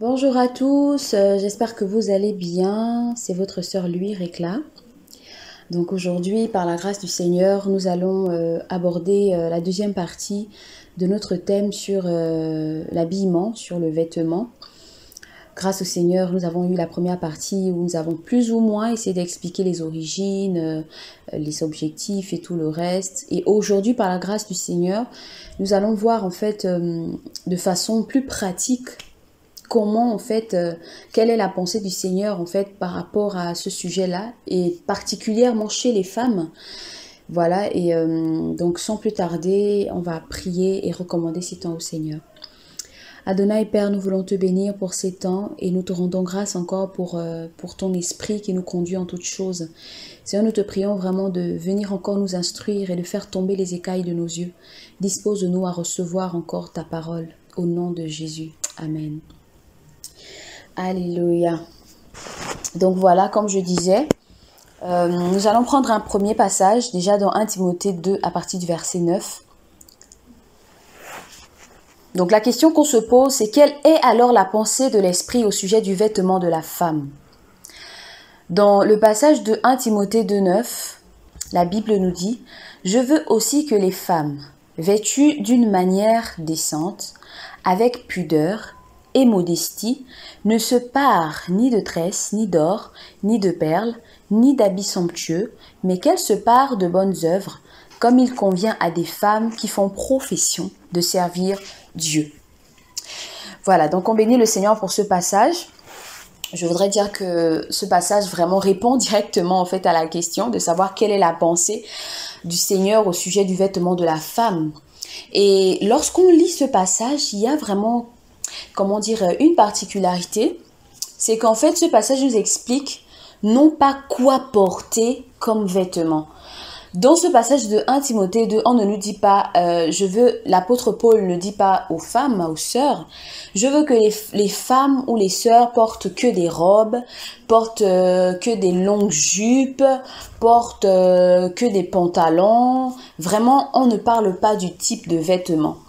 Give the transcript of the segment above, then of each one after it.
Bonjour à tous, j'espère que vous allez bien. C'est votre sœur Louis Récla. Donc aujourd'hui, par la grâce du Seigneur, nous allons aborder la deuxième partie de notre thème sur l'habillement, sur le vêtement. Grâce au Seigneur, nous avons eu la première partie où nous avons plus ou moins essayé d'expliquer les origines, les objectifs et tout le reste. Et aujourd'hui, par la grâce du Seigneur, nous allons voir en fait de façon plus pratique comment en fait, quelle est la pensée du Seigneur en fait par rapport à ce sujet-là et particulièrement chez les femmes. Voilà, et donc sans plus tarder, on va prier et recommander ces temps au Seigneur. Adonai Père, nous voulons te bénir pour ces temps et nous te rendons grâce encore pour ton esprit qui nous conduit en toutes choses. Seigneur, nous te prions vraiment de venir encore nous instruire et de faire tomber les écailles de nos yeux. Dispose-nous à recevoir encore ta parole. Au nom de Jésus. Amen. Alléluia. Donc voilà, comme je disais, nous allons prendre un premier passage, déjà dans 1 Timothée 2 à partir du verset 9. Donc la question qu'on se pose, c'est quelle est alors la pensée de l'esprit au sujet du vêtement de la femme? Dans le passage de 1 Timothée 2, 9, la Bible nous dit « Je veux aussi que les femmes, vêtues d'une manière décente, avec pudeur et modestie, ne se parent ni de tresses, ni d'or, ni de perles, ni d'habits somptueux, mais qu'elles se parent de bonnes œuvres, comme il convient à des femmes qui font profession de servir Dieu. » Voilà, donc on bénit le Seigneur pour ce passage. Je voudrais dire que ce passage vraiment répond directement en fait à la question de savoir quelle est la pensée du Seigneur au sujet du vêtement de la femme. Et lorsqu'on lit ce passage, il y a vraiment, comment dire, une particularité, c'est qu'en fait ce passage nous explique non pas quoi porter comme vêtement. Dans ce passage de 1 Timothée 2, on ne nous dit pas, l'apôtre Paul ne dit pas aux femmes, aux sœurs, je veux que les femmes ou les sœurs portent que des robes, portent que des longues jupes, portent que des pantalons. Vraiment, on ne parle pas du type de vêtements.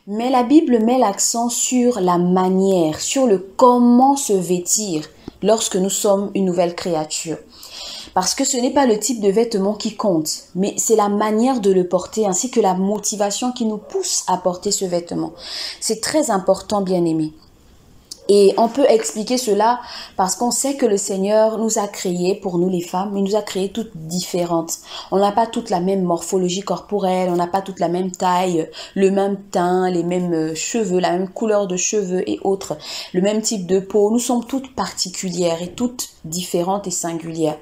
Mais la Bible met l'accent sur la manière, sur le comment se vêtir lorsque nous sommes une nouvelle créature. Parce que ce n'est pas le type de vêtement qui compte, mais c'est la manière de le porter ainsi que la motivation qui nous pousse à porter ce vêtement. C'est très important, bien-aimés. Et on peut expliquer cela parce qu'on sait que le Seigneur nous a créés, pour nous les femmes, il nous a créées toutes différentes. On n'a pas toutes la même morphologie corporelle, on n'a pas toutes la même taille, le même teint, les mêmes cheveux, la même couleur de cheveux et autres, le même type de peau. Nous sommes toutes particulières et toutes différentes et singulières.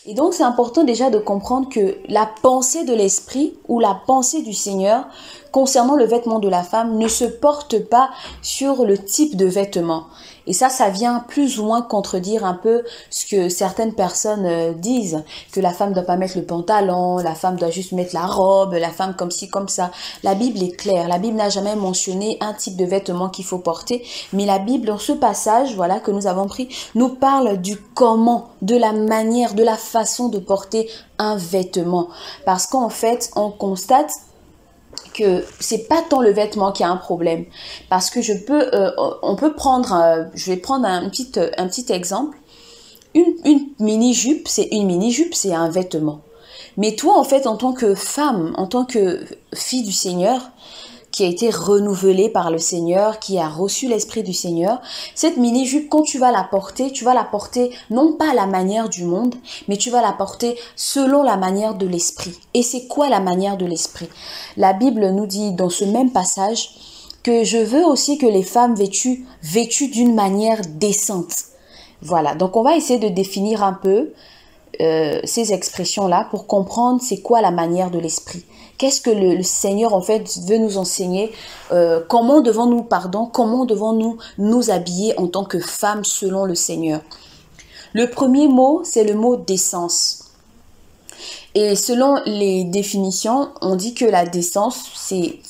Et donc c'est important déjà de comprendre que la pensée de l'esprit ou la pensée du Seigneur concernant le vêtement de la femme ne se porte pas sur le type de vêtement. Et ça vient plus ou moins contredire un peu ce que certaines personnes disent, que la femme ne doit pas mettre le pantalon, la femme doit juste mettre la robe, la femme comme ci, comme ça. La Bible est claire, la Bible n'a jamais mentionné un type de vêtement qu'il faut porter, mais la Bible, dans ce passage, voilà, que nous avons pris, nous parle du comment, de la manière, de la façon de porter un vêtement. Parce qu'en fait, on constate que c'est pas tant le vêtement qui a un problème, parce que on peut prendre, je vais prendre un petit exemple. Une mini-jupe, c'est un vêtement. Mais toi, en fait, en tant que femme, en tant que fille du Seigneur, qui a été renouvelée par le Seigneur, qui a reçu l'Esprit du Seigneur, cette mini-jupe, quand tu vas la porter non pas à la manière du monde, mais tu vas la porter selon la manière de l'Esprit. Et c'est quoi la manière de l'Esprit? La Bible nous dit dans ce même passage que je veux aussi que les femmes vêtues d'une manière décente. Voilà, donc on va essayer de définir un peu ces expressions-là pour comprendre c'est quoi la manière de l'esprit. Qu'est-ce que le Seigneur en fait veut nous enseigner? Comment devons-nous nous habiller en tant que femmes selon le Seigneur? Le premier mot, c'est le mot décence. Et selon les définitions, on dit que la décence, c'est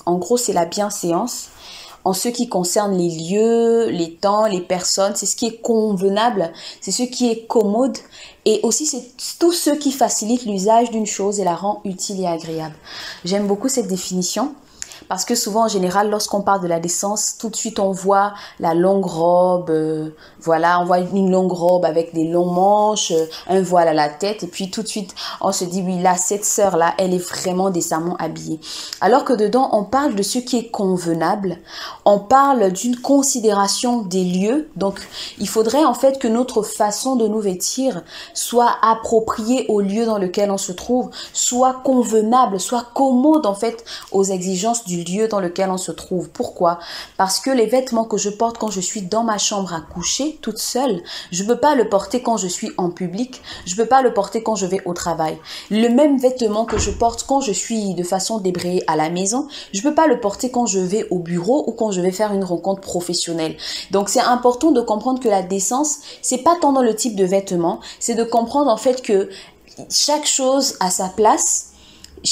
la bienséance en ce qui concerne les lieux, les temps, les personnes. C'est ce qui est convenable, c'est ce qui est commode. Et aussi, c'est tout ce qui facilite l'usage d'une chose et la rend utile et agréable. J'aime beaucoup cette définition. Parce que souvent, en général, lorsqu'on parle de la décence, tout de suite, on voit la longue robe, voilà, on voit une longue robe avec des longs manches, un voile à la tête, et puis tout de suite, on se dit, oui, là, cette sœur-là, elle est vraiment décemment habillée. Alors que dedans, on parle de ce qui est convenable, on parle d'une considération des lieux, donc il faudrait en fait que notre façon de nous vêtir soit appropriée au lieu dans lequel on se trouve, soit convenable, soit commode en fait aux exigences du lieu dans lequel on se trouve. Pourquoi? Parce que les vêtements que je porte quand je suis dans ma chambre à coucher, toute seule, je ne peux pas le porter quand je suis en public, je ne peux pas le porter quand je vais au travail. Le même vêtement que je porte quand je suis de façon débrayée à la maison, je ne peux pas le porter quand je vais au bureau ou quand je vais faire une rencontre professionnelle. Donc c'est important de comprendre que la décence, c'est pas tant dans le type de vêtements, c'est de comprendre en fait que chaque chose a sa place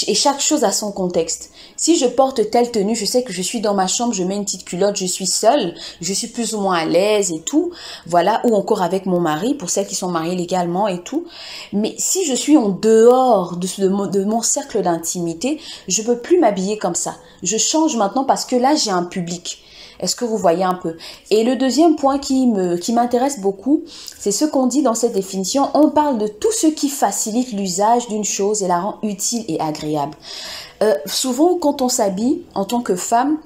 et chaque chose a son contexte. Si je porte telle tenue, je sais que je suis dans ma chambre, je mets une petite culotte, je suis seule, je suis plus ou moins à l'aise et tout, voilà, ou encore avec mon mari, pour celles qui sont mariées légalement et tout. Mais si je suis en dehors de mon cercle d'intimité, je peux plus m'habiller comme ça. Je change maintenant parce que là, j'ai un public. Est-ce que vous voyez un peu? Et le deuxième point qui m'intéresse beaucoup, c'est ce qu'on dit dans cette définition. On parle de tout ce qui facilite l'usage d'une chose et la rend utile et agréable. Souvent, quand on s'habille en tant que femme,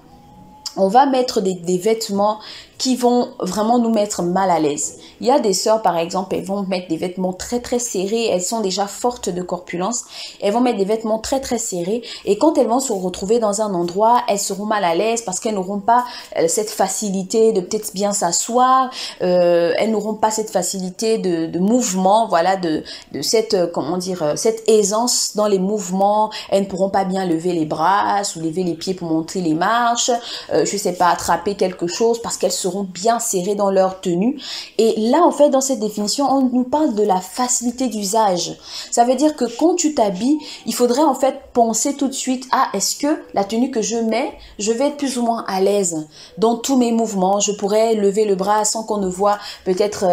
on va mettre des vêtements qui vont vraiment nous mettre mal à l'aise. Il y a des sœurs, par exemple, elles vont mettre des vêtements très très serrés, elles sont déjà fortes de corpulence, elles vont mettre des vêtements très très serrés et quand elles vont se retrouver dans un endroit, elles seront mal à l'aise parce qu'elles n'auront pas cette facilité de peut-être bien s'asseoir, elles n'auront pas cette facilité de mouvement, voilà, de cette, comment dire, cette aisance dans les mouvements, elles ne pourront pas bien lever les bras, soulever les pieds pour monter les marches, je sais pas, attraper quelque chose parce qu'elles seront bien serrées dans leur tenue. Et là, en fait, dans cette définition, on nous parle de la facilité d'usage. Ça veut dire que quand tu t'habilles, il faudrait en fait penser tout de suite à est-ce que la tenue que je mets, je vais être plus ou moins à l'aise dans tous mes mouvements. Je pourrais lever le bras sans qu'on ne voit peut-être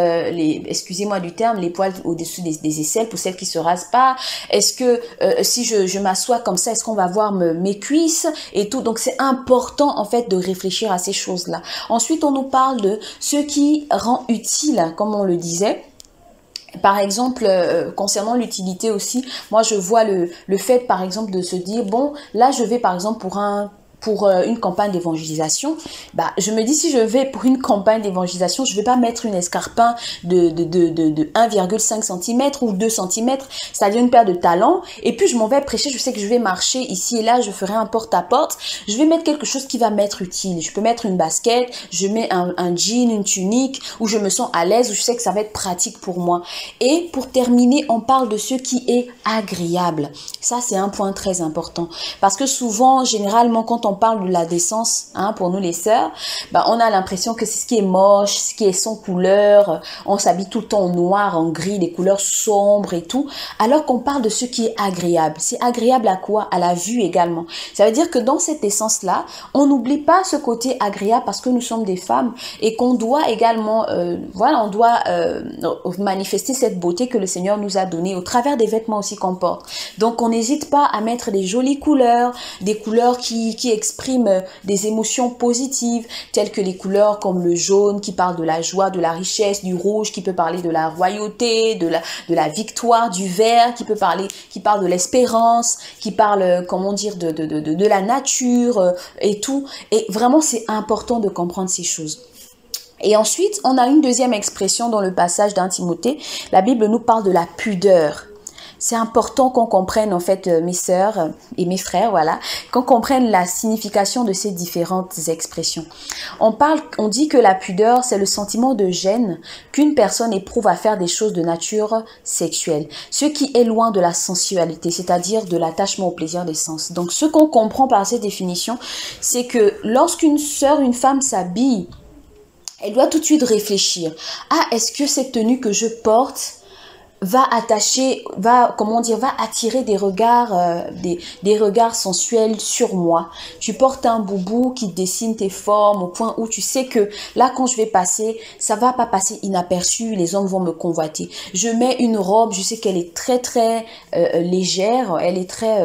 excusez-moi du terme, les poils au-dessus des aisselles pour celles qui se rasent pas. Est-ce que si je m'assois comme ça, est-ce qu'on va voir mes cuisses et tout. Donc c'est important en fait de réfléchir à ces choses-là. Ensuite, on nous parle de ce qui rend utile, comme on le disait. Par exemple, concernant l'utilité aussi, moi je vois le fait par exemple de se dire, bon, là je vais par exemple pour une campagne d'évangélisation, bah, je me dis si je vais pour une campagne d'évangélisation, je vais pas mettre une escarpin de 1,5 cm ou 2 cm, c'est-à-dire une paire de talons, et puis je m'en vais prêcher, je sais que je vais marcher ici et là, je ferai un porte-à-porte, je vais mettre quelque chose qui va m'être utile, je peux mettre une basket, je mets un jean, une tunique, où je me sens à l'aise, où je sais que ça va être pratique pour moi. Et pour terminer, on parle de ce qui est agréable. Ça, c'est un point très important, parce que souvent, généralement, quand on parle de la décence, hein, pour nous les sœurs, bah, on a l'impression que c'est ce qui est moche, ce qui est sans couleur, on s'habille tout le temps en noir, en gris, des couleurs sombres et tout, alors qu'on parle de ce qui est agréable. C'est agréable à quoi? À la vue également. Ça veut dire que dans cette essence-là, on n'oublie pas ce côté agréable parce que nous sommes des femmes et qu'on doit également, voilà, on doit manifester cette beauté que le Seigneur nous a donnée au travers des vêtements aussi qu'on porte. Donc on n'hésite pas à mettre des jolies couleurs, des couleurs qui expriment des émotions positives, telles que les couleurs comme le jaune qui parle de la joie, de la richesse, du rouge qui peut parler de la royauté, de la victoire, du vert qui parle de l'espérance, qui parle, comment dire, de la nature et tout. Et vraiment, c'est important de comprendre ces choses. Et ensuite, on a une deuxième expression dans le passage d'Un Timothée. La Bible nous parle de la pudeur. C'est important qu'on comprenne, en fait, mes sœurs et mes frères, voilà, qu'on comprenne la signification de ces différentes expressions. On dit que la pudeur, c'est le sentiment de gêne qu'une personne éprouve à faire des choses de nature sexuelle, ce qui est loin de la sensualité, c'est-à-dire de l'attachement au plaisir des sens. Donc, ce qu'on comprend par cette définition, c'est que lorsqu'une sœur, une femme s'habille, elle doit tout de suite réfléchir. Ah, est-ce que cette tenue que je porte comment dire, va attirer des regards, des regards sensuels sur moi. Tu portes un boubou qui dessine tes formes au point où tu sais que là, quand je vais passer, ça va pas passer inaperçu, les hommes vont me convoiter. Je mets une robe, je sais qu'elle est très très légère, elle est très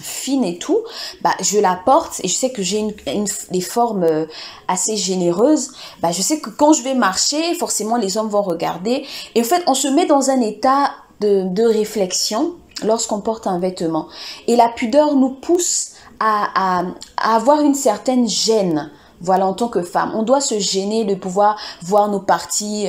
fine et tout. Bah, je la porte et je sais que j'ai des formes assez généreuses. Bah, je sais que quand je vais marcher, forcément les hommes vont regarder. Et en fait, on se met dans un état de réflexion lorsqu'on porte un vêtement. Et la pudeur nous pousse à avoir une certaine gêne. Voilà, en tant que femme, on doit se gêner de pouvoir voir nos parties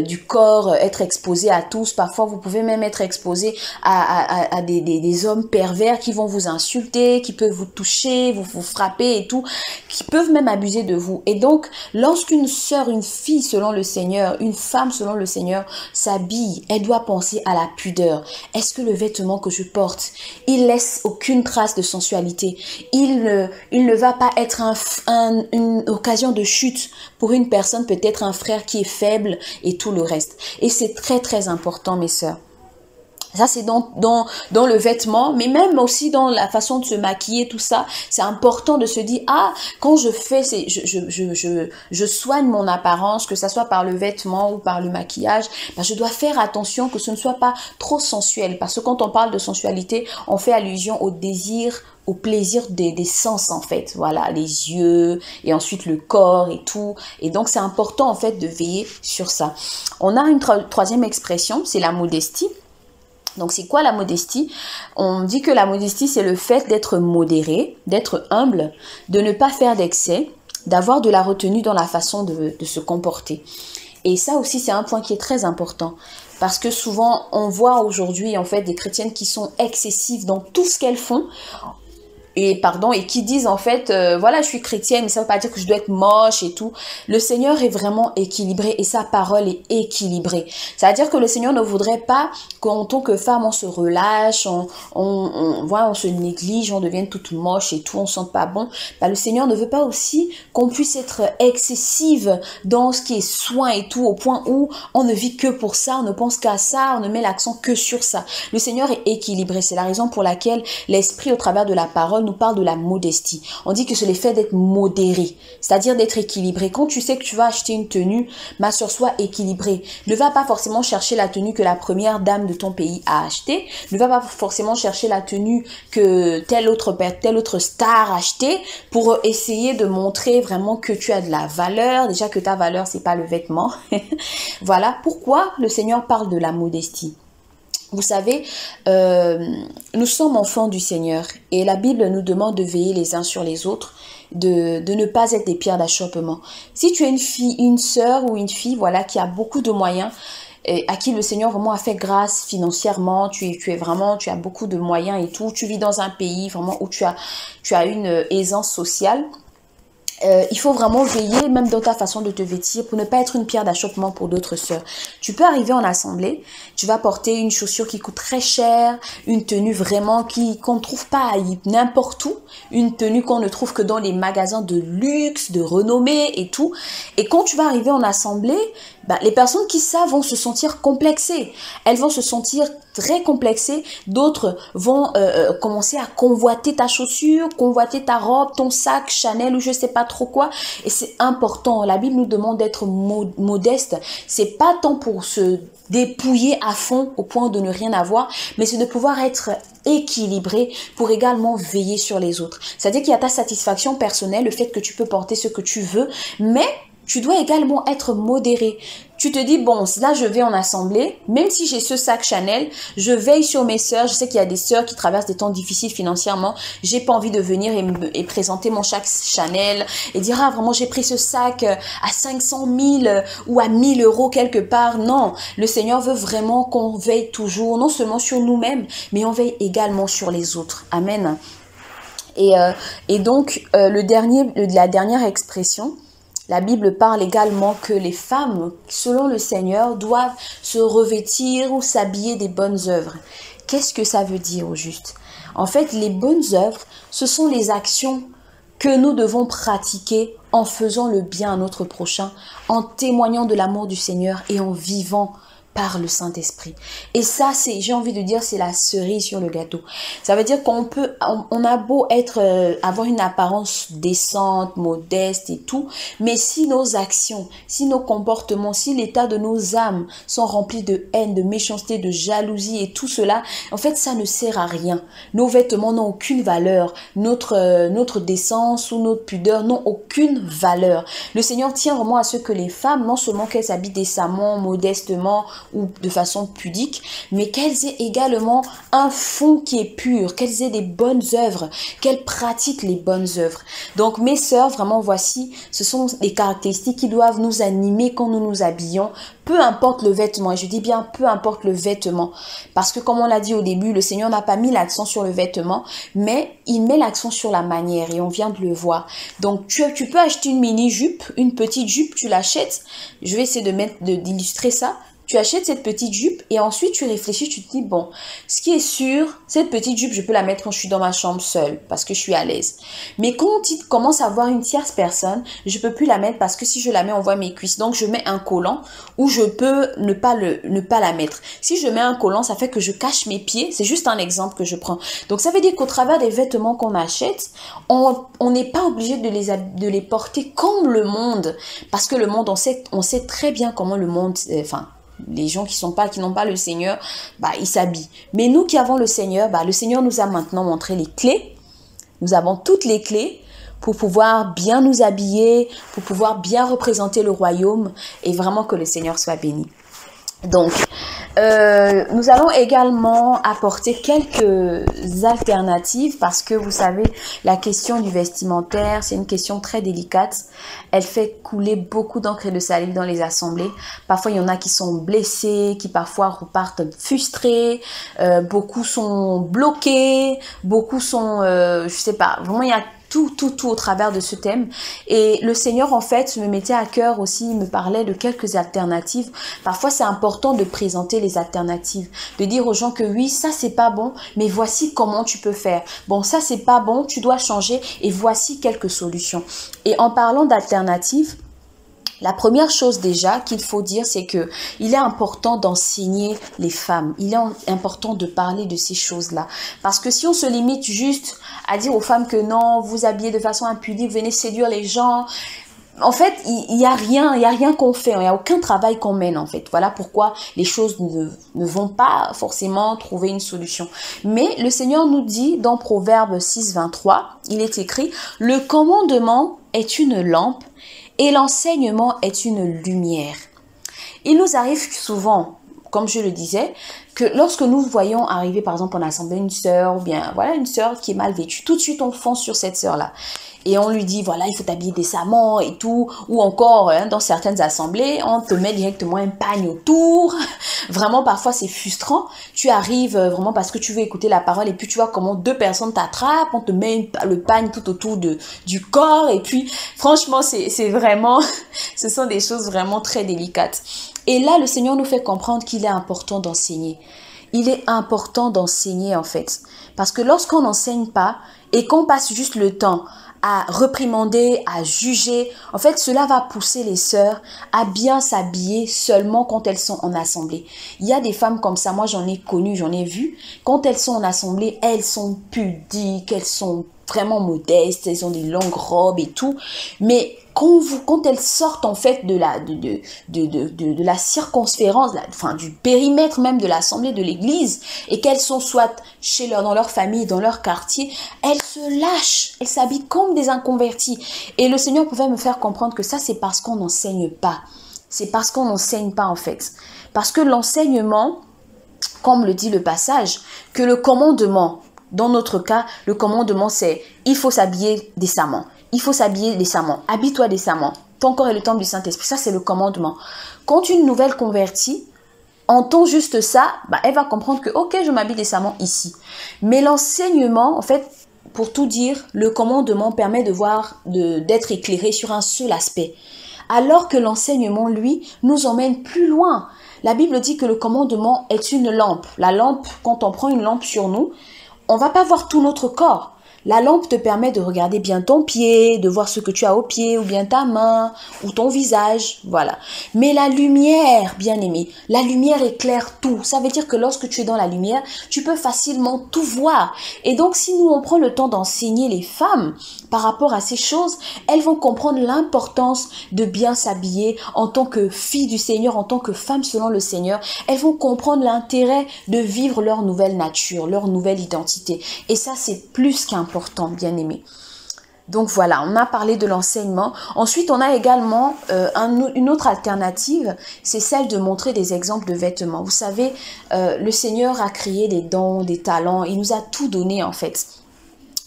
du corps être exposées à tous. Parfois, vous pouvez même être exposé à des hommes pervers qui vont vous insulter, qui peuvent vous toucher, vous frapper et tout, qui peuvent même abuser de vous. Et donc, lorsqu'une sœur, une fille selon le Seigneur, une femme selon le Seigneur s'habille, elle doit penser à la pudeur. Est-ce que le vêtement que je porte, il laisse aucune trace de sensualité? Il ne va pas être une occasion de chute pour une personne, peut-être un frère qui est faible et tout le reste. Et c'est très très important, mes sœurs. Ça, c'est dans le vêtement, mais même aussi dans la façon de se maquiller, tout ça. C'est important de se dire, ah, quand je fais, je soigne mon apparence, que ça soit par le vêtement ou par le maquillage, ben, je dois faire attention que ce ne soit pas trop sensuel. Parce que quand on parle de sensualité, on fait allusion au désir, au plaisir des sens, en fait. Voilà, les yeux et ensuite le corps et tout. Et donc, c'est important, en fait, de veiller sur ça. On a une troisième expression, c'est la modestie. Donc, c'est quoi la modestie? On dit que la modestie, c'est le fait d'être modéré, d'être humble, de ne pas faire d'excès, d'avoir de la retenue dans la façon de se comporter. Et ça aussi, c'est un point qui est très important. Parce que souvent, on voit aujourd'hui, en fait, des chrétiennes qui sont excessives dans tout ce qu'elles font. Et qui disent en fait, voilà, je suis chrétienne, mais ça veut pas dire que je dois être moche et tout. Le Seigneur est vraiment équilibré et sa parole est équilibrée. C'est-à-dire que le Seigneur ne voudrait pas qu'en tant que femme, on se relâche, on se néglige, on devienne toute moche et tout, on sente pas bon. Bah, le Seigneur ne veut pas aussi qu'on puisse être excessive dans ce qui est soin et tout, au point où on ne vit que pour ça, on ne pense qu'à ça, on ne met l'accent que sur ça. Le Seigneur est équilibré. C'est la raison pour laquelle l'Esprit, au travers de la parole, nous parle de la modestie. On dit que c'est le fait d'être modéré, c'est-à-dire d'être équilibré. Quand tu sais que tu vas acheter une tenue, ma soeur, sois équilibrée. Ne va pas forcément chercher la tenue que la première dame de ton pays a achetée. Ne va pas forcément chercher la tenue que telle autre star a achetée pour essayer de montrer vraiment que tu as de la valeur. Déjà que ta valeur, c'est pas le vêtement. Voilà pourquoi le Seigneur parle de la modestie. Vous savez, nous sommes enfants du Seigneur et la Bible nous demande de veiller les uns sur les autres, de ne pas être des pierres d'achoppement. Si tu es une fille, une sœur ou une fille, voilà, qui a beaucoup de moyens, et à qui le Seigneur vraiment a fait grâce financièrement, tu as beaucoup de moyens et tout, tu vis dans un pays vraiment où tu as une aisance sociale. Il faut vraiment veiller, même dans ta façon de te vêtir, pour ne pas être une pierre d'achoppement pour d'autres sœurs. Tu peux arriver en assemblée, tu vas porter une chaussure qui coûte très cher, une tenue vraiment qu'on ne trouve pas n'importe où, une tenue qu'on ne trouve que dans les magasins de luxe, de renommée et tout. Et quand tu vas arriver en assemblée, les personnes qui savent vont se sentir complexées. Elles vont se sentir très complexées. D'autres vont commencer à convoiter ta chaussure, convoiter ta robe, ton sac Chanel ou je sais pas trop quoi. Et c'est important. La Bible nous demande d'être modeste. C'est pas tant pour se dépouiller à fond au point de ne rien avoir, mais c'est de pouvoir être équilibré pour également veiller sur les autres. C'est-à-dire qu'il y a ta satisfaction personnelle, le fait que tu peux porter ce que tu veux, mais tu dois également être modéré. Tu te dis, bon, là, je vais en assemblée, même si j'ai ce sac Chanel, je veille sur mes sœurs. Je sais qu'il y a des sœurs qui traversent des temps difficiles financièrement. J'ai pas envie de venir et présenter mon sac Chanel et dire, ah, vraiment, j'ai pris ce sac à 500 000 ou à 1000 euros quelque part. Non, le Seigneur veut vraiment qu'on veille toujours, non seulement sur nous-mêmes, mais on veille également sur les autres. Amen. Et donc, la dernière expression, la Bible parle également que les femmes, selon le Seigneur, doivent se revêtir ou s'habiller des bonnes œuvres. Qu'est-ce que ça veut dire au juste? En fait, les bonnes œuvres, ce sont les actions que nous devons pratiquer en faisant le bien à notre prochain, en témoignant de l'amour du Seigneur et en vivant par le Saint-Esprit. Et ça, c'est, j'ai envie de dire, c'est la cerise sur le gâteau. Ça veut dire on a beau avoir une apparence décente, modeste et tout, mais si nos actions, si nos comportements, si l'état de nos âmes sont remplis de haine, de méchanceté, de jalousie et tout cela, en fait, ça ne sert à rien. Nos vêtements n'ont aucune valeur. Notre décence ou notre pudeur n'ont aucune valeur. Le Seigneur tient vraiment à ce que les femmes, non seulement qu'elles s'habillent décemment, modestement ou de façon pudique, mais qu'elles aient également un fond qui est pur, qu'elles aient des bonnes œuvres, qu'elles pratiquent les bonnes œuvres. Donc mes sœurs, vraiment voici, ce sont les caractéristiques qui doivent nous animer quand nous nous habillons, peu importe le vêtement, et je dis bien peu importe le vêtement, parce que comme on l'a dit au début, le Seigneur n'a pas mis l'accent sur le vêtement, mais il met l'accent sur la manière, et on vient de le voir. Donc tu peux acheter une mini-jupe, une petite jupe, tu l'achètes, je vais essayer d'illustrer ça. Tu achètes cette petite jupe et ensuite tu réfléchis, tu te dis, bon, ce qui est sûr, cette petite jupe, je peux la mettre quand je suis dans ma chambre seule parce que je suis à l'aise. Mais quand tu commences à voir une tierce personne, je peux plus la mettre parce que si je la mets, on voit mes cuisses. Donc, je mets un collant ou je peux ne pas la mettre. Si je mets un collant, ça fait que je cache mes pieds. C'est juste un exemple que je prends. Donc, ça veut dire qu'au travers des vêtements qu'on achète, on n'est pas obligé de les porter comme le monde. Parce que le monde, on sait très bien comment le monde, les gens qui n'ont pas le Seigneur, ils s'habillent. Mais nous qui avons le Seigneur nous a maintenant montré les clés. Nous avons toutes les clés pour pouvoir bien nous habiller, pour pouvoir bien représenter le royaume et vraiment que le Seigneur soit béni. Donc, nous allons également apporter quelques alternatives parce que vous savez, la question du vestimentaire, c'est une question très délicate. Elle fait couler beaucoup d'encre et de salive dans les assemblées. Parfois, il y en a qui sont blessés, qui parfois repartent frustrés. Beaucoup sont bloqués, beaucoup sont, je sais pas, vraiment il y a tout au travers de ce thème. Et le Seigneur, en fait, me mettait à cœur aussi, il me parlait de quelques alternatives. Parfois, c'est important de présenter les alternatives, de dire aux gens que oui, ça, c'est pas bon, mais voici comment tu peux faire. Bon, ça, c'est pas bon, tu dois changer et voici quelques solutions. Et en parlant d'alternatives, la première chose déjà qu'il faut dire, c'est que il est important d'enseigner les femmes. Il est important de parler de ces choses-là. Parce que si on se limite juste à dire aux femmes que non, vous habillez de façon impudique, venez séduire les gens, en fait, il y a rien qu'on fait, il n'y a aucun travail qu'on mène en fait. Voilà pourquoi les choses ne vont pas forcément trouver une solution. Mais le Seigneur nous dit dans Proverbe 6, 23, il est écrit, le commandement est une lampe et l'enseignement est une lumière. Il nous arrive souvent, comme je le disais, que lorsque nous voyons arriver par exemple en assemblée une sœur, ou bien voilà une sœur qui est mal vêtue, tout de suite on fonce sur cette sœur-là. Et on lui dit, voilà, il faut t'habiller décemment et tout. Ou encore, dans certaines assemblées, on te met directement un pagne autour. Vraiment, parfois, c'est frustrant. Tu arrives vraiment parce que tu veux écouter la parole et puis tu vois comment deux personnes t'attrapent. On te met le pagne tout autour du corps. Et puis, franchement, c'est vraiment, ce sont des choses vraiment très délicates. Et là, le Seigneur nous fait comprendre qu'il est important d'enseigner. Il est important d'enseigner, en fait. Parce que lorsqu'on n'enseigne pas et qu'on passe juste le temps à reprimander, à juger. En fait, cela va pousser les sœurs à bien s'habiller seulement quand elles sont en assemblée. Il y a des femmes comme ça, moi j'en ai connu, j'en ai vu. Quand elles sont en assemblée, elles sont pudiques, elles sont vraiment modestes, elles ont des longues robes et tout. Mais quand elles sortent en fait de la circonférence, du périmètre même de l'assemblée, de l'église, et qu'elles sont soit dans leur famille, dans leur quartier, elles se lâchent, elles s'habillent comme des inconvertis. Et le Seigneur pouvait me faire comprendre que ça, c'est parce qu'on n'enseigne pas. C'est parce qu'on n'enseigne pas en fait. Parce que l'enseignement, comme le dit le passage, que le commandement, dans notre cas, le commandement c'est « il faut s'habiller décemment ». Il faut s'habiller décemment. Habille-toi décemment. Ton corps est le temple du Saint-Esprit. Ça, c'est le commandement. Quand une nouvelle convertie entend juste ça, elle va comprendre que, ok, je m'habille décemment ici. Mais l'enseignement, en fait, pour tout dire, le commandement permet d'être éclairé sur un seul aspect. Alors que l'enseignement, lui, nous emmène plus loin. La Bible dit que le commandement est une lampe. La lampe, quand on prend une lampe sur nous, on va pas voir tout notre corps. La lampe te permet de regarder bien ton pied, de voir ce que tu as au pied, ou bien ta main, ou ton visage, voilà. Mais la lumière, bien aimé, la lumière éclaire tout. Ça veut dire que lorsque tu es dans la lumière, tu peux facilement tout voir. Et donc, si nous, on prend le temps d'enseigner les femmes par rapport à ces choses, elles vont comprendre l'importance de bien s'habiller en tant que fille du Seigneur, en tant que femme selon le Seigneur. Elles vont comprendre l'intérêt de vivre leur nouvelle nature, leur nouvelle identité. Et ça, c'est plus qu'important, bien aimé. Donc voilà, on a parlé de l'enseignement. Ensuite, on a également une autre alternative, c'est celle de montrer des exemples de vêtements. Vous savez, le Seigneur a créé des dons, des talents, il nous a tout donné en fait.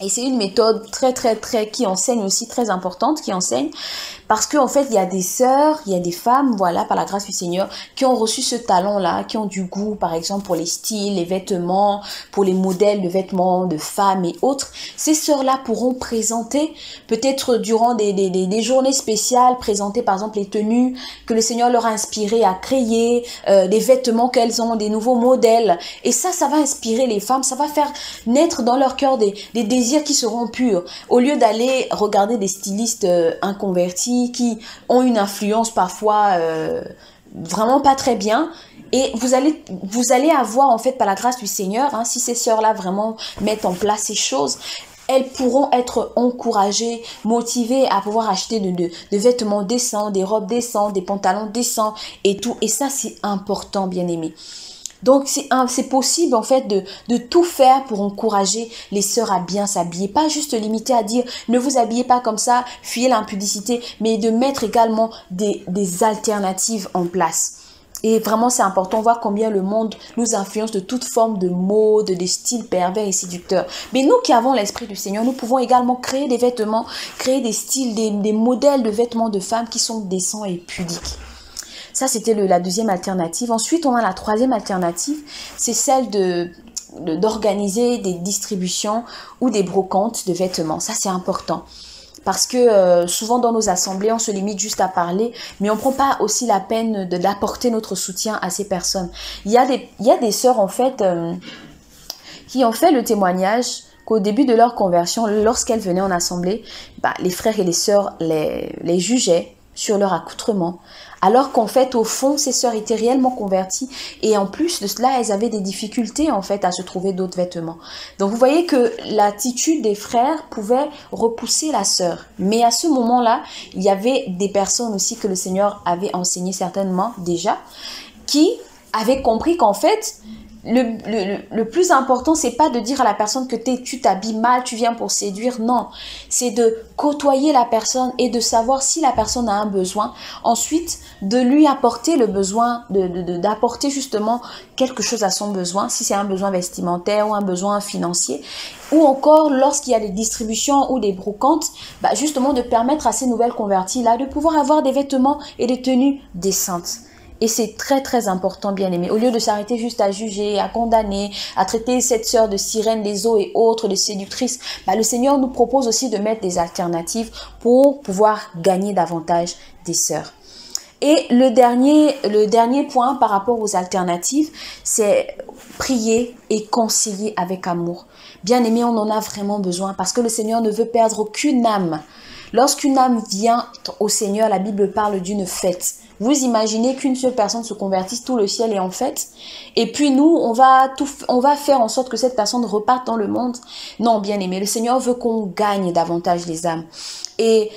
Et c'est une méthode qui enseigne aussi, très importante, qui enseigne. Parce qu'en fait, il y a des sœurs, il y a des femmes, voilà, par la grâce du Seigneur, qui ont reçu ce talent-là, qui ont du goût, par exemple, pour les styles, les vêtements, pour les modèles de vêtements de femmes et autres. Ces sœurs-là pourront présenter, peut-être durant des journées spéciales, présenter, par exemple, les tenues que le Seigneur leur a inspirées à créer, des vêtements qu'elles ont, des nouveaux modèles. Et ça va inspirer les femmes, ça va faire naître dans leur cœur des désirs qui seront purs. Au lieu d'aller regarder des stylistes inconvertis, qui ont une influence parfois vraiment pas très bien, et vous allez avoir en fait par la grâce du Seigneur, hein, si ces sœurs-là vraiment mettent en place ces choses, elles pourront être encouragées, motivées à pouvoir acheter de vêtements décents, des robes décentes, des pantalons décents et tout, et ça c'est important, bien aimé. Donc, c'est possible, en fait, de tout faire pour encourager les sœurs à bien s'habiller. Pas juste limiter à dire, ne vous habillez pas comme ça, fuyez l'impudicité, mais de mettre également des alternatives en place. Et vraiment, c'est important de voir combien le monde nous influence de toute forme de mode, des styles pervers et séducteurs. Mais nous qui avons l'Esprit du Seigneur, nous pouvons également créer des vêtements, créer des styles, des modèles de vêtements de femmes qui sont décents et pudiques. Ça, c'était la deuxième alternative. Ensuite, on a la troisième alternative, c'est celle d'organiser des distributions ou des brocantes de vêtements. Ça, c'est important. Parce que souvent dans nos assemblées, on se limite juste à parler, mais on ne prend pas aussi la peine d'apporter notre soutien à ces personnes. Il y a des sœurs, en fait, qui ont fait le témoignage qu'au début de leur conversion, lorsqu'elles venaient en assemblée, les frères et les sœurs les jugeaient sur leur accoutrement. Alors qu'en fait, au fond, ces sœurs étaient réellement converties. Et en plus de cela, elles avaient des difficultés, en fait, à se trouver d'autres vêtements. Donc, vous voyez que l'attitude des frères pouvait repousser la sœur. Mais à ce moment-là, il y avait des personnes aussi que le Seigneur avait enseigné certainement déjà, qui avaient compris qu'en fait, le plus important, c'est pas de dire à la personne que tu t'habilles mal, tu viens pour séduire. Non, c'est de côtoyer la personne et de savoir si la personne a un besoin. Ensuite, de lui apporter le besoin, d'apporter justement quelque chose à son besoin, si c'est un besoin vestimentaire ou un besoin financier. Ou encore, lorsqu'il y a des distributions ou des brocantes, justement de permettre à ces nouvelles converties-là de pouvoir avoir des vêtements et des tenues décentes. Et c'est très important, bien aimé. Au lieu de s'arrêter juste à juger, à condamner, à traiter cette sœur de sirène des eaux et autres, de séductrice, le Seigneur nous propose aussi de mettre des alternatives pour pouvoir gagner davantage des sœurs. Et le dernier point par rapport aux alternatives, c'est prier et conseiller avec amour. Bien aimé, on en a vraiment besoin parce que le Seigneur ne veut perdre aucune âme. Lorsqu'une âme vient au Seigneur, la Bible parle d'une fête. Vous imaginez qu'une seule personne se convertisse, tout le ciel est en fête. Et puis nous, on va faire en sorte que cette personne reparte dans le monde. Non, bien aimé, le Seigneur veut qu'on gagne davantage les âmes. Et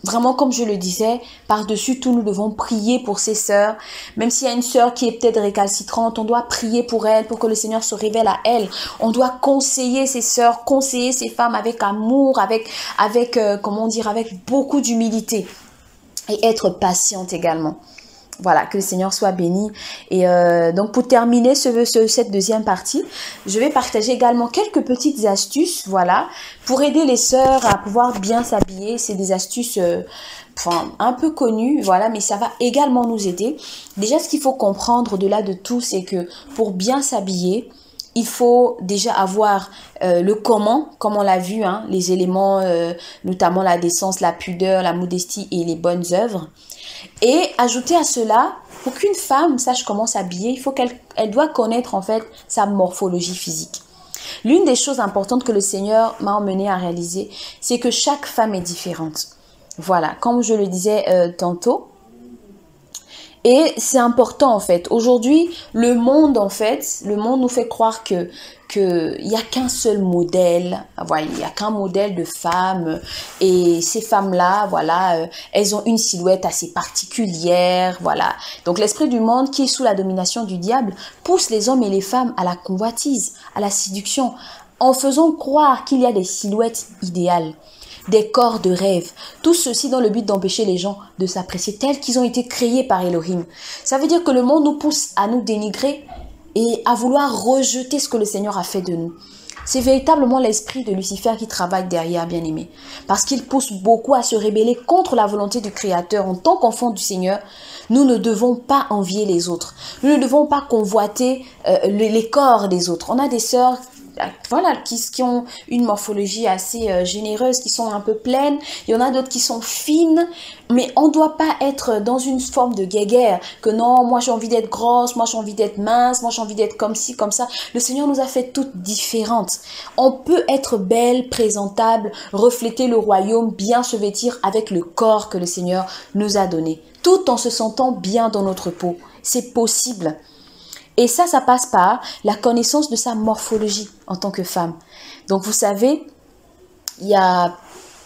vraiment, comme je le disais, par-dessus tout, nous devons prier pour ces sœurs. Même s'il y a une sœur qui est peut-être récalcitrante, on doit prier pour elle, pour que le Seigneur se révèle à elle. On doit conseiller ces sœurs, conseiller ces femmes avec amour, avec beaucoup d'humilité. Et être patiente également. Voilà, que le Seigneur soit béni. Et donc, pour terminer cette deuxième partie, je vais partager également quelques petites astuces, voilà, pour aider les sœurs à pouvoir bien s'habiller. C'est des astuces un peu connues, voilà, mais ça va également nous aider. Déjà, ce qu'il faut comprendre au-delà de tout, c'est que pour bien s'habiller, il faut déjà avoir le comment, comme on l'a vu, hein, les éléments, notamment la décence, la pudeur, la modestie et les bonnes œuvres. Et ajouter à cela, pour qu'une femme sache comment s'habiller, il faut qu'elle doit connaître en fait sa morphologie physique. L'une des choses importantes que le Seigneur m'a emmené à réaliser, c'est que chaque femme est différente. Voilà, comme je le disais tantôt. Et c'est important en fait. Aujourd'hui, le monde nous fait croire que il y a qu'un seul modèle. Voilà, il y a qu'un modèle de femme. Et ces femmes-là, voilà, elles ont une silhouette assez particulière. Voilà. Donc l'esprit du monde qui est sous la domination du diable pousse les hommes et les femmes à la convoitise, à la séduction, en faisant croire qu'il y a des silhouettes idéales, des corps de rêve, tout ceci dans le but d'empêcher les gens de s'apprécier tels qu'ils ont été créés par Elohim. Ça veut dire que le monde nous pousse à nous dénigrer et à vouloir rejeter ce que le Seigneur a fait de nous. C'est véritablement l'esprit de Lucifer qui travaille derrière, bien-aimé, parce qu'il pousse beaucoup à se rebeller contre la volonté du Créateur. En tant qu'enfants du Seigneur, nous ne devons pas envier les autres. Nous ne devons pas convoiter les corps des autres. On a des sœurs, voilà, qui ont une morphologie assez généreuse, qui sont un peu pleines. Il y en a d'autres qui sont fines, mais on ne doit pas être dans une forme de guéguerre, que non, moi j'ai envie d'être grosse, moi j'ai envie d'être mince, moi j'ai envie d'être comme ci, comme ça. Le Seigneur nous a fait toutes différentes. On peut être belle, présentable, refléter le royaume, bien se vêtir avec le corps que le Seigneur nous a donné, tout en se sentant bien dans notre peau. C'est possible. Et ça passe par la connaissance de sa morphologie en tant que femme. Donc, vous savez, il y a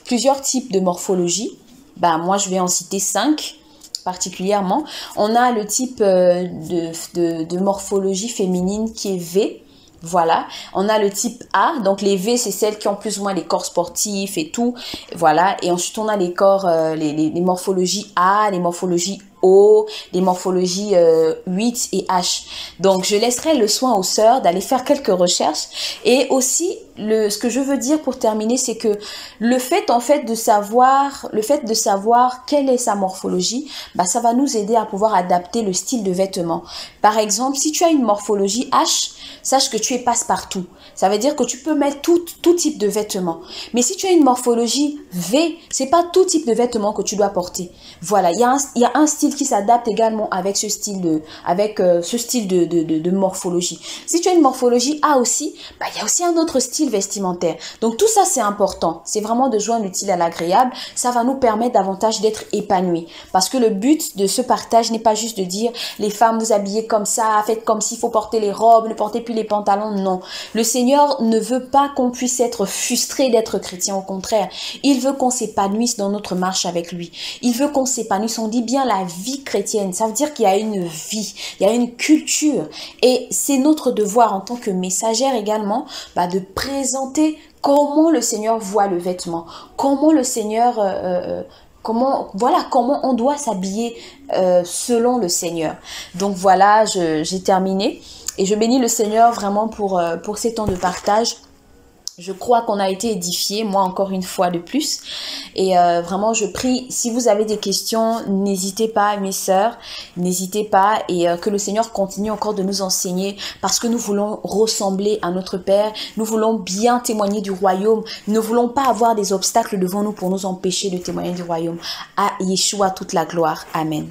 plusieurs types de morphologie. Moi, je vais en citer 5 particulièrement. On a le type de morphologie féminine qui est V. Voilà, on a le type A, donc les V, c'est celles qui ont plus ou moins les corps sportifs et tout, voilà, et ensuite on a les corps, les morphologies A, les morphologies O, les morphologies 8 et H. Donc je laisserai le soin aux sœurs d'aller faire quelques recherches. Et aussi, ce que je veux dire pour terminer, c'est que le fait de savoir quelle est sa morphologie, ça va nous aider à pouvoir adapter le style de vêtements. Par exemple, si tu as une morphologie H, sache que tu es passe-partout. Ça veut dire que tu peux mettre tout type de vêtements. Mais si tu as une morphologie V, c'est pas tout type de vêtements que tu dois porter. Voilà, il y a un style qui s'adapte également avec ce style de morphologie. Si tu as une morphologie A aussi, il y a aussi un autre style vestimentaire. Donc tout ça, c'est important. C'est vraiment de joindre l'utile à l'agréable. Ça va nous permettre davantage d'être épanouis. Parce que le but de ce partage n'est pas juste de dire les femmes vous habillez comme ça, faites comme s'il faut porter les robes, ne portez plus les pantalons. Non. Le Seigneur ne veut pas qu'on puisse être frustré d'être chrétien. Au contraire, il veut qu'on s'épanouisse dans notre marche avec lui. Il veut qu'on s'épanouisse. On dit bien la vie chrétienne. Ça veut dire qu'il y a une vie, il y a une culture. Et c'est notre devoir en tant que messagère également de présenter comment le Seigneur voit le vêtement, comment le Seigneur... comment on doit s'habiller selon le Seigneur. Donc voilà, j'ai terminé. Et je bénis le Seigneur vraiment pour ces temps de partage. Je crois qu'on a été édifiés, moi encore une fois de plus. Et vraiment, je prie, si vous avez des questions, n'hésitez pas, mes sœurs, n'hésitez pas. Et que le Seigneur continue encore de nous enseigner parce que nous voulons ressembler à notre Père. Nous voulons bien témoigner du royaume. Nous ne voulons pas avoir des obstacles devant nous pour nous empêcher de témoigner du royaume. À Yeshua toute la gloire. Amen.